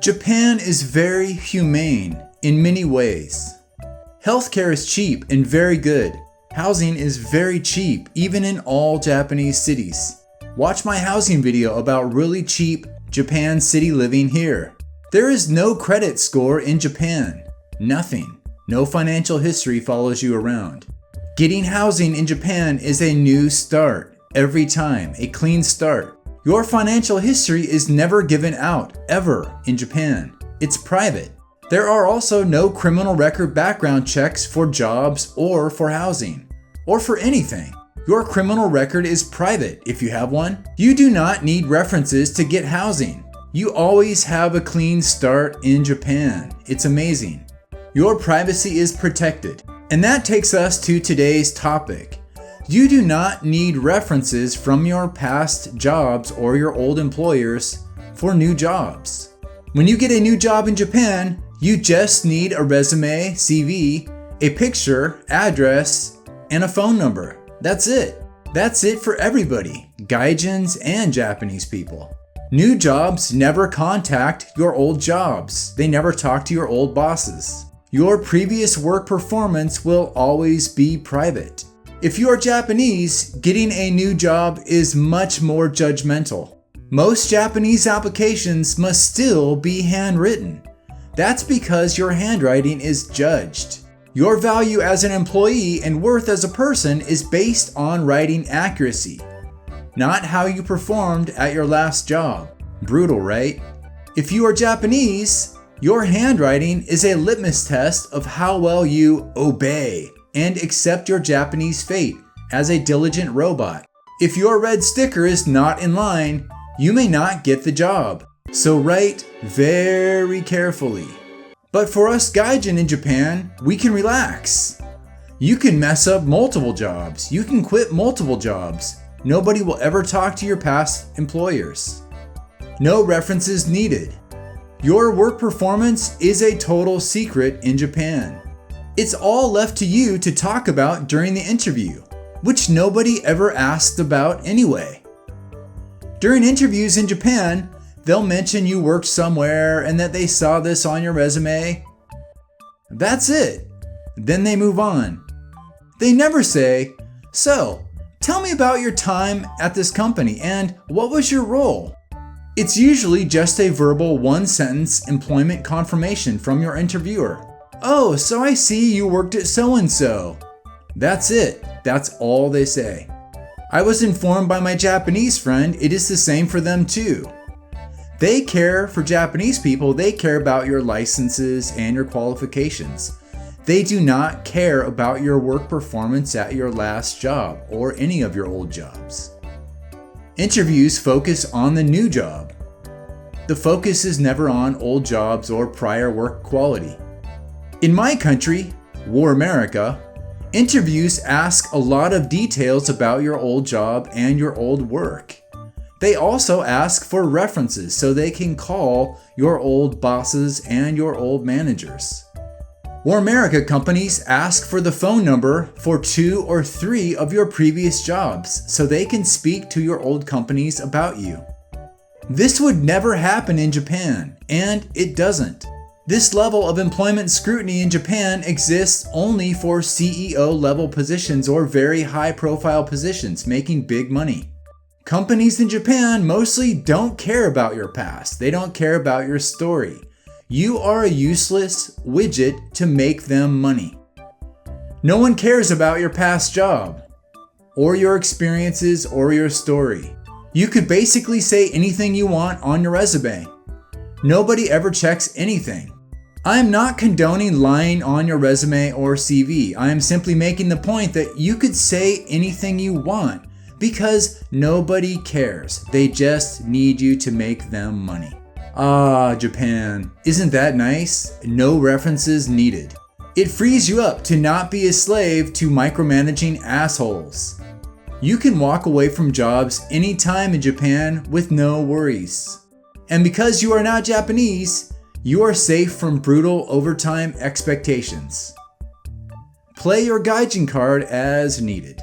Japan is very humane in many ways. Healthcare is cheap and very good. Housing is very cheap, even in all Japanese cities. Watch my housing video about really cheap Japan city living here. There is no credit score in Japan. Nothing. No financial history follows you around. Getting housing in Japan is a new start. Every time, a clean start. Your financial history is never given out, ever, in Japan. It's private. There are also no criminal record background checks for jobs or for housing, or for anything. Your criminal record is private if you have one. You do not need references to get housing. You always have a clean start in Japan. It's amazing. Your privacy is protected. And that takes us to today's topic. You do not need references from your past jobs or your old employers for new jobs. When you get a new job in Japan, you just need a resume, CV, a picture, address, and a phone number. That's it. That's it for everybody, Gaijins and Japanese people. New jobs never contact your old jobs. They never talk to your old bosses. Your previous work performance will always be private. If you are Japanese, getting a new job is much more judgmental. Most Japanese applications must still be handwritten. That's because your handwriting is judged. Your value as an employee and worth as a person is based on writing accuracy, not how you performed at your last job. Brutal, right? If you are Japanese, your handwriting is a litmus test of how well you obey and accept your Japanese fate as a diligent robot. If your red sticker is not in line, you may not get the job. So write very carefully. But for us Gaijin in Japan, we can relax. You can mess up multiple jobs. You can quit multiple jobs. Nobody will ever talk to your past employers. No references needed. Your work performance is a total secret in Japan. It's all left to you to talk about during the interview, which nobody ever asked about anyway. During interviews in Japan, they'll mention you worked somewhere and that they saw this on your resume. That's it. Then they move on. They never say, "So, tell me about your time at this company and what was your role?" It's usually just a verbal one-sentence employment confirmation from your interviewer. "Oh, so I see you worked at so-and-so." That's it. That's all they say. I was informed by my Japanese friend it is the same for them too. They care for Japanese people, they care about your licenses and your qualifications. They do not care about your work performance at your last job or any of your old jobs. Interviews focus on the new job. The focus is never on old jobs or prior work quality. In my country, War America, interviews ask a lot of details about your old job and your old work. They also ask for references so they can call your old bosses and your old managers. War America companies ask for the phone number for 2 or 3 of your previous jobs so they can speak to your old companies about you. This would never happen in Japan, and it doesn't. This level of employment scrutiny in Japan exists only for CEO level positions or very high profile positions making big money. Companies in Japan mostly don't care about your past. They don't care about your story. You are a useless widget to make them money. No one cares about your past job, or your experiences, or your story. You could basically say anything you want on your resume. Nobody ever checks anything. I am not condoning lying on your resume or CV. I am simply making the point that you could say anything you want because nobody cares. They just need you to make them money. Ah, Japan. Isn't that nice? No references needed. It frees you up to not be a slave to micromanaging assholes. You can walk away from jobs anytime in Japan with no worries. And because you are not Japanese, you are safe from brutal overtime expectations. Play your Gaijin card as needed.